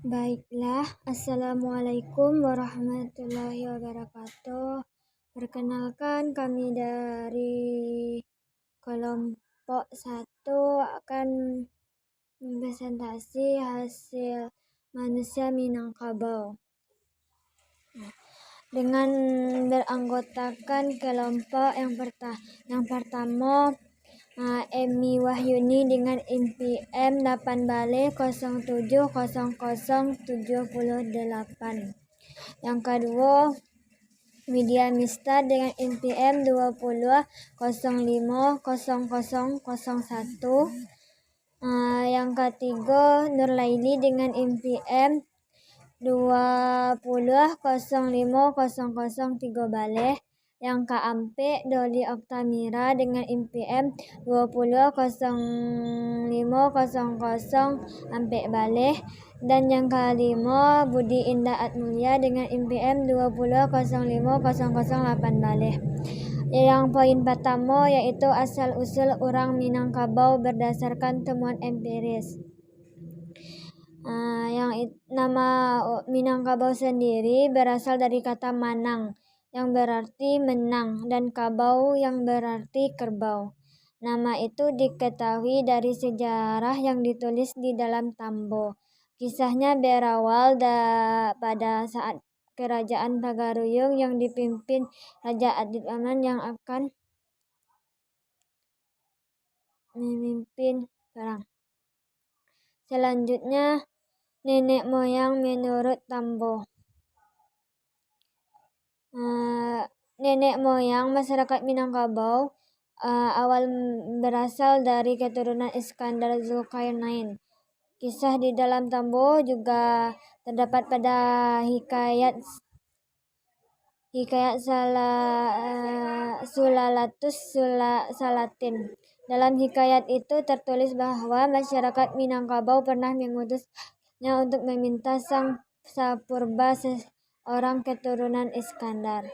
Baiklah, Assalamualaikum warahmatullahi wabarakatuh. Perkenalkan, kami dari kelompok 1 akan presentasi hasil manusia Minangkabau. Dengan beranggotakan kelompok yang pertama, Emi Wahyuni dengan NPM 8 Baleh 070078. Yang kedua, Widya Mista dengan NPM 20050001. Yang ketiga, Nurlaili dengan NPM 20050003 Baleh. Yang keempat, Doli Oktamira dengan NPM 200500 Baleh. Dan yang kelima, Budi Indah Atmulya dengan NPM 20050008 Baleh. Yang poin pertama yaitu asal-usul orang Minangkabau berdasarkan temuan empiris. Nama Minangkabau sendiri berasal dari kata manang yang berarti menang dan kabau yang berarti kerbau. Nama itu diketahui dari sejarah yang ditulis di dalam Tambo. Kisahnya berawal pada saat kerajaan Pagaruyung yang dipimpin Raja Adipaman yang akan memimpin perang. Selanjutnya, nenek moyang menurut Tambo. Nenek moyang masyarakat Minangkabau awal berasal dari keturunan Iskandar Zulkarnain. Kisah di dalam Tambo juga terdapat pada hikayat Sulalatus Salatin. Dalam hikayat itu tertulis bahwa masyarakat Minangkabau pernah mengutusnya untuk meminta Sang Sapurba, seorang keturunan Iskandar.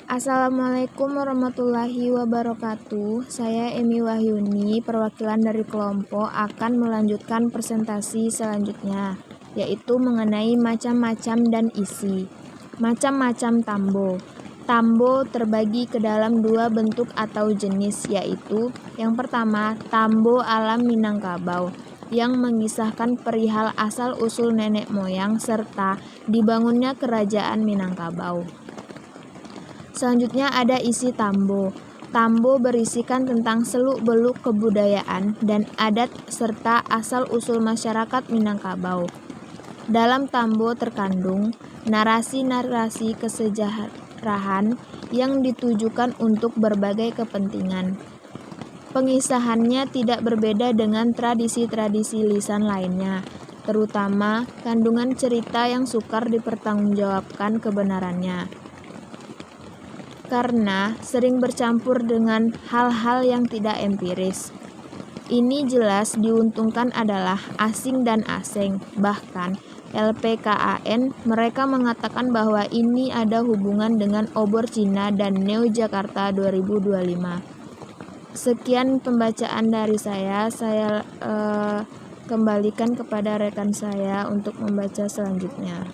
Assalamualaikum warahmatullahi wabarakatuh. Saya Emi Wahyuni, perwakilan dari kelompok, akan melanjutkan presentasi selanjutnya, yaitu mengenai macam-macam dan isi. Macam-macam tambo. Tambo terbagi ke dalam dua bentuk atau jenis, yaitu yang pertama, tambo alam Minangkabau, yang mengisahkan perihal asal-usul nenek moyang serta dibangunnya kerajaan Minangkabau. Selanjutnya ada isi tambo. Tambo berisikan tentang seluk-beluk kebudayaan dan adat serta asal-usul masyarakat Minangkabau. Dalam tambo terkandung narasi-narasi kesejarahan yang ditujukan untuk berbagai kepentingan. Pengisahannya tidak berbeda dengan tradisi-tradisi lisan lainnya, terutama kandungan cerita yang sukar dipertanggungjawabkan kebenarannya, karena sering bercampur dengan hal-hal yang tidak empiris. Ini jelas diuntungkan adalah asing dan asing, bahkan LPKAN mereka mengatakan bahwa ini ada hubungan dengan obor Cina dan Neo Jakarta 2025. Sekian pembacaan dari saya kembalikan kepada rekan saya untuk membaca selanjutnya.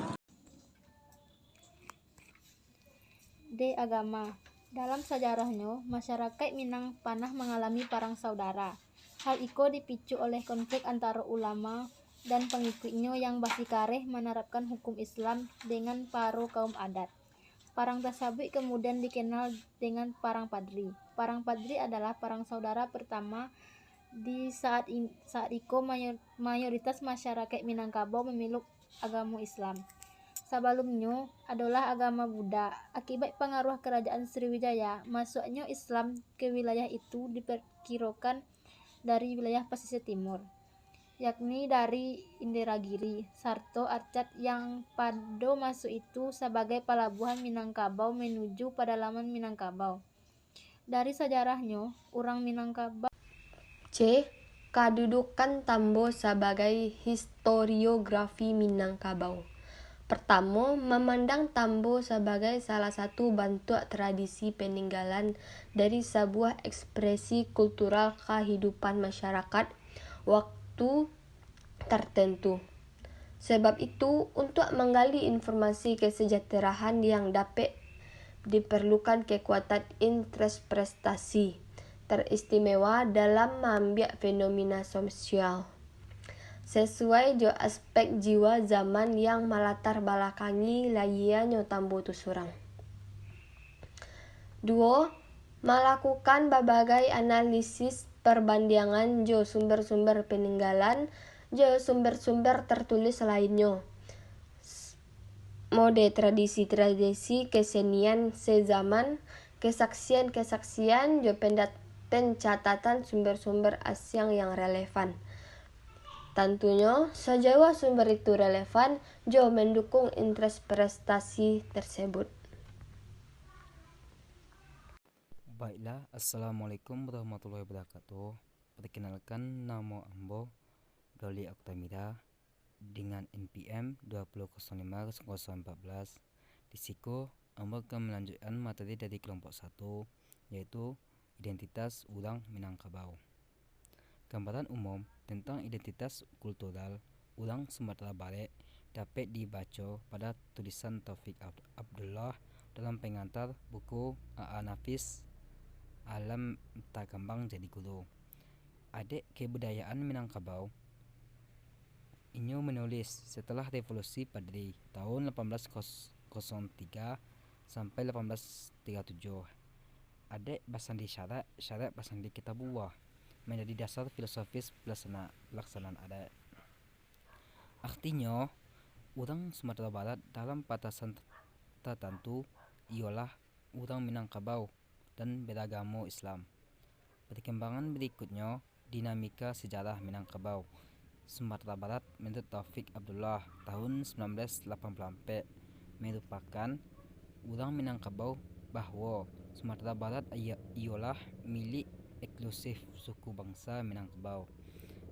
D. Agama. Dalam sejarahnya, masyarakat Minang pernah mengalami perang saudara. Hal itu dipicu oleh konflik antara ulama dan pengikutnya yang basikareh menerapkan hukum Islam dengan para kaum adat. Perang tersebut kemudian dikenal dengan Perang Padri. Perang Padri adalah perang saudara pertama di saat itu mayoritas masyarakat Minangkabau memeluk agama Islam. Sebelumnya adalah agama Buddha. Akibat pengaruh kerajaan Sriwijaya, masuknya Islam ke wilayah itu diperkirakan dari wilayah pesisir timur, yakni dari Indragiri, Sarto Arcat yang pada masuk itu sebagai pelabuhan Minangkabau menuju pedalaman Minangkabau. Dari sejarahnya, orang Minangkabau. C. Kedudukan Tambo sebagai historiografi Minangkabau. Pertama, memandang tambo sebagai salah satu bentuk tradisi peninggalan dari sebuah ekspresi kultural kehidupan masyarakat waktu tertentu. Sebab itu, untuk menggali informasi kesejahteraan yang dapat diperlukan kekuatan interpretasi teristimewa dalam mengambil fenomena sosial sesuai jo aspek jiwa zaman yang melatar belakangi lagiannya tambo tu surang. 2. Melakukan berbagai analisis perbandingan jo sumber-sumber peninggalan jo sumber-sumber tertulis lainnya. Mode tradisi-tradisi kesenian sezaman, kesaksian-kesaksian jo pencatatan sumber-sumber asyang yang relevan. Tentunya, sejauh sumber itu relevan, jo mendukung interpretasi tersebut. Baiklah, Assalamualaikum warahmatullahi wabarakatuh. Perkenalkan, nama Ambo Doli Oktamida dengan NPM 2005014. Di siku, Ambo akan melanjutkan materi dari kelompok 1, yaitu identitas orang Minangkabau. Gambaran umum tentang identitas kultural orang Sumatera Barat dapat dibaca pada tulisan Taufik Abdullah dalam pengantar buku A.A. Nafis Alam Takambang Jadi Guru. Adik kebudayaan Minangkabau Inyo menulis setelah revolusi pada tahun 1803 sampai 1837. Adik basandi syarat basandi kitab buah menjadi dasar filosofis pelaksanaan adat. Artinya, orang Sumatera Barat dalam batasan tertentu ialah orang Minangkabau dan beragama Islam. Perkembangan berikutnya, dinamika sejarah Minangkabau Sumatera Barat menurut Taufik Abdullah tahun 1984 merupakan orang Minangkabau bahwa Sumatera Barat ialah milik eksklusif suku bangsa Minangkabau.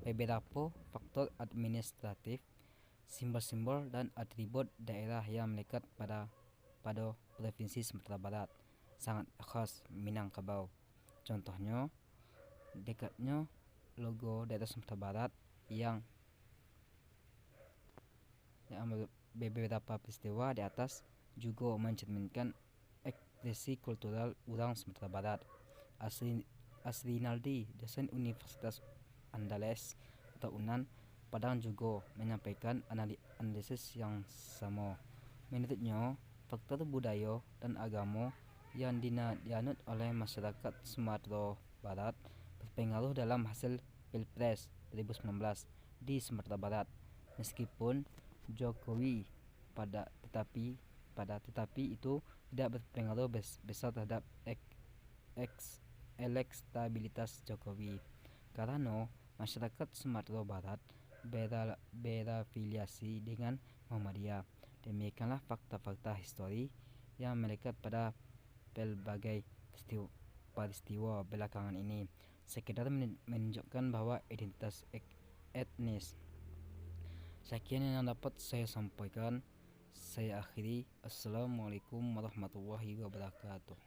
Beberapa faktor administratif, simbol-simbol dan atribut daerah yang melekat pada Provinsi Sumatera Barat sangat khas Minangkabau. Contohnya, dekatnya logo daerah Sumatera Barat yang beberapa peristiwa di atas juga mencerminkan ekspresi kultural orang Sumatera Barat. Asrinaldi, dosen Universitas Andalas atau UNAN Padang juga menyampaikan analisis yang sama. Menurutnya, faktor budaya dan agama yang dianut oleh masyarakat Sumatera Barat berpengaruh dalam hasil Pilpres 2019 di Sumatera Barat. Meskipun Jokowi tetapi itu tidak berpengaruh besar terhadap elektabilitas Jokowi karena masyarakat Sumatera Barat berafiliasi dengan Muhammadiyah. Demikianlah fakta-fakta histori yang melekat pada pelbagai peristiwa belakangan ini, sekedar menunjukkan bahwa identitas etnis. Sekian yang dapat saya sampaikan. Saya akhiri. Assalamualaikum warahmatullahi wabarakatuh.